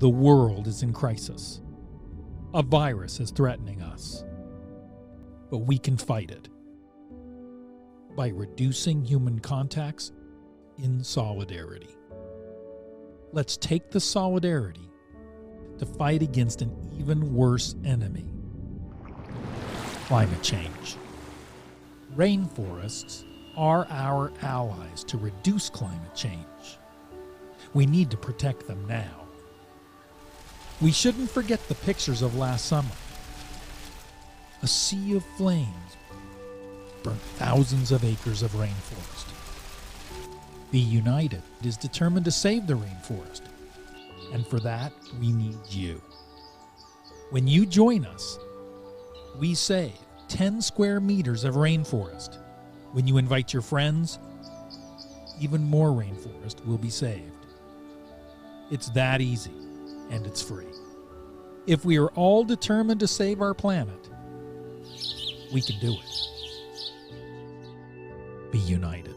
The world is in crisis. A virus is threatening us. But we can fight it by reducing human contacts in solidarity. Let's take the solidarity to fight against an even worse enemy: climate change. Rainforests are our allies to reduce climate change. We need to protect them now. We shouldn't forget the pictures of last summer. A sea of flames burnt thousands of acres of rainforest. bUnited is determined to save the rainforest, and for that, we need you. When you join us, we save 10 square meters of rainforest. When you invite your friends, even more rainforest will be saved. It's that easy, and it's free. If we are all determined to save our planet, we can do it. bUnited.